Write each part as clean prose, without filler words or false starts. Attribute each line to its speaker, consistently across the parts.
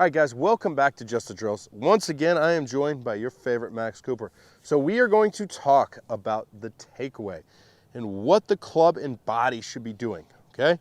Speaker 1: All right, guys, welcome back to Just the Drills. Once again, I am joined by your favorite Max Cooper. So we are going to talk about the takeaway and what the club and body should be doing, okay?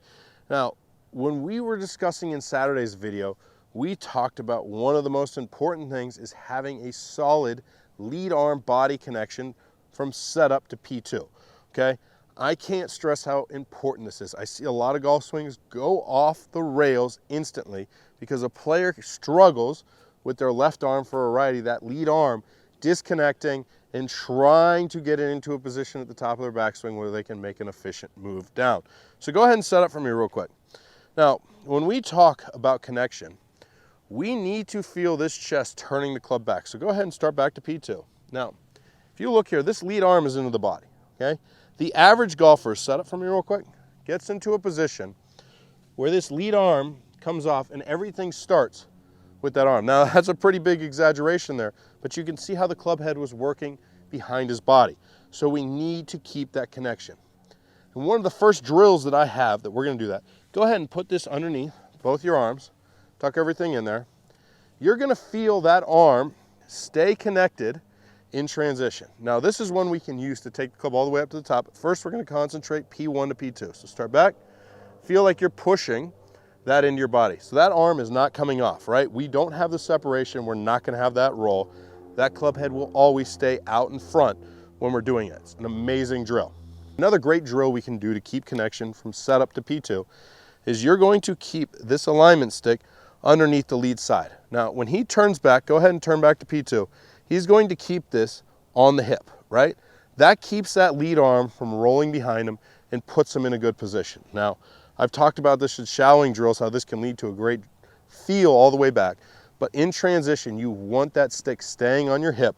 Speaker 1: Now, when we were discussing in Saturday's video, we talked about one of the most important things is having a solid lead arm body connection from setup to P2, okay? I can't stress how important this is. I see a lot of golf swings go off the rails instantly because a player struggles with their left arm for a righty, that lead arm disconnecting and trying to get it into a position at the top of their backswing where they can make an efficient move down. So go ahead and set up for me real quick. Now, when we talk about connection, we need to feel this chest turning the club back. So go ahead and start back to P2. Now, if you look here, this lead arm is into the body, okay? The average golfer, set up for me real quick, gets into a position where this lead arm comes off and everything starts with that arm. Now, that's a pretty big exaggeration there, but you can see how the club head was working behind his body. So we need to keep that connection. And one of the first drills that I have that we're going to do that, go ahead and put this underneath both your arms, tuck everything in there. You're going to feel that arm stay connected in transition. Now, this is one we can use to take the club all the way up to the top. First, we're going to concentrate P1 to P2. So start back, feel like you're pushing that into your body. So that arm is not coming off, right? We don't have the separation. We're not going to have that roll. That club head will always stay out in front when we're doing it. It's an amazing drill. Another great drill we can do to keep connection from setup to P2 is you're going to keep this alignment stick underneath the lead side. Now, when he turns back, go ahead and turn back to P2. He's going to keep this on the hip, right? That keeps that lead arm from rolling behind him and puts him in a good position. Now, I've talked about this in shallowing drills, how this can lead to a great feel all the way back. But in transition, you want that stick staying on your hip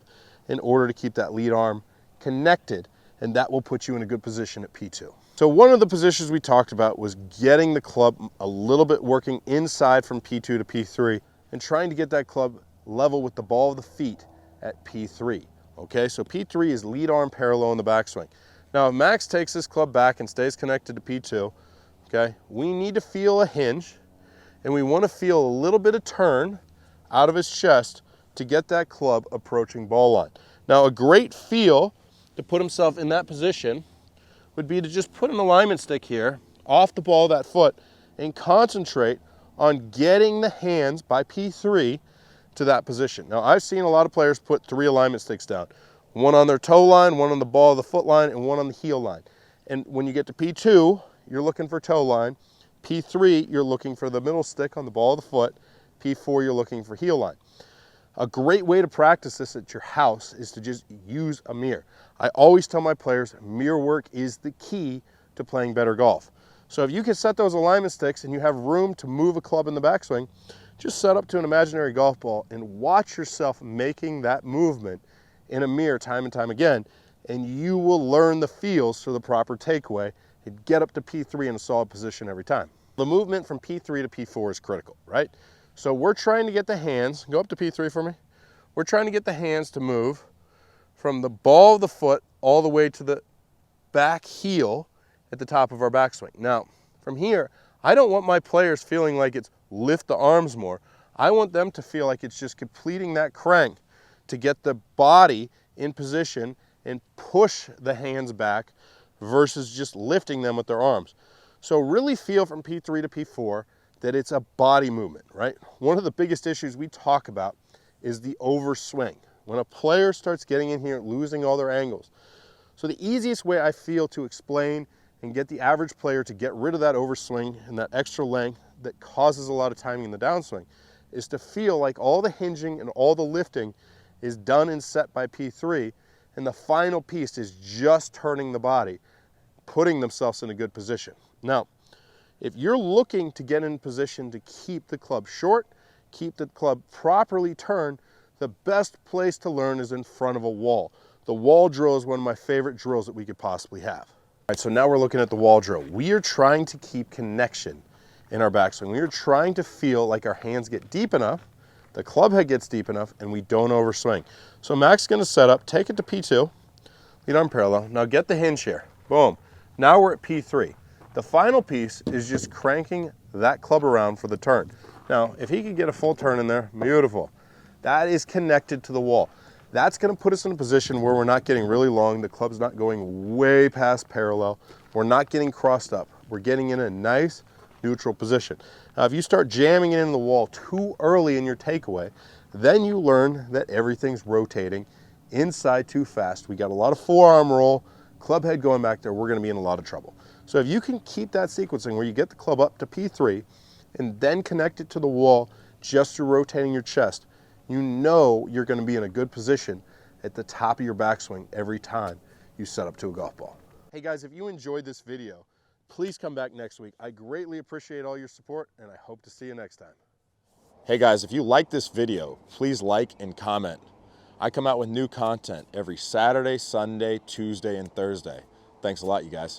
Speaker 1: in order to keep that lead arm connected, and that will put you in a good position at P2. So one of the positions we talked about was getting the club a little bit working inside from P2 to P3 and trying to get that club level with the ball of the feet at P3, okay? So P3 is lead arm parallel in the backswing. Now, if Max takes this club back and stays connected to P2, okay, we need to feel a hinge, and we want to feel a little bit of turn out of his chest to get that club approaching ball line. Now, a great feel to put himself in that position would be to just put an alignment stick here off the ball of that foot and concentrate on getting the hands by P3 to that position. Now, I've seen a lot of players put 3 alignment sticks down. One on their toe line, one on the ball of the foot line, and one on the heel line. And when you get to P2, you're looking for toe line. P3, you're looking for the middle stick on the ball of the foot. P4, you're looking for heel line. A great way to practice this at your house is to just use a mirror. I always tell my players, mirror work is the key to playing better golf. So if you can set those alignment sticks and you have room to move a club in the backswing, just set up to an imaginary golf ball and watch yourself making that movement in a mirror time and time again, and you will learn the feels for the proper takeaway and get up to P3 in a solid position every time. The movement from P3 to P4 is critical, right? So we're trying to get the hands, go up to P3 for me. We're trying to get the hands to move from the ball of the foot all the way to the back heel at the top of our backswing. Now, from here, I don't want my players feeling like it's lift the arms more. I want them to feel like it's just completing that crank to get the body in position and push the hands back versus just lifting them with their arms. So really feel from P3 to P4 that it's a body movement, right? One of the biggest issues we talk about is the overswing. When a player starts getting in here, losing all their angles. So the easiest way I feel to explain and get the average player to get rid of that overswing and that extra length that causes a lot of timing in the downswing is to feel like all the hinging and all the lifting is done and set by P3, and the final piece is just turning the body, putting themselves in a good position. Now, if you're looking to get in position to keep the club short, keep the club properly turned, the best place to learn is in front of a wall. The wall drill is one of my favorite drills that we could possibly have. All right, so now we're looking at the wall drill. We are trying to keep connection in our backswing. We are trying to feel like our hands get deep enough, the club head gets deep enough, and we don't overswing. So Mac's gonna set up, take it to P2, lead arm parallel. Now get the hinge here, boom. Now we're at P3. The final piece is just cranking that club around for the turn. Now, if he could get a full turn in there, beautiful. That is connected to the wall. That's gonna put us in a position where we're not getting really long, the club's not going way past parallel, we're not getting crossed up. We're getting in a nice neutral position. Now, if you start jamming it in the wall too early in your takeaway, then you learn that everything's rotating inside too fast. We got a lot of forearm roll, club head going back there, we're gonna be in a lot of trouble. So if you can keep that sequencing where you get the club up to P3 and then connect it to the wall just through rotating your chest, you know you're gonna be in a good position at the top of your backswing every time you set up to a golf ball. Hey guys, if you enjoyed this video, please come back next week. I greatly appreciate all your support and I hope to see you next time. Hey guys, if you like this video, please like and comment. I come out with new content every Saturday, Sunday, Tuesday, and Thursday. Thanks a lot, you guys.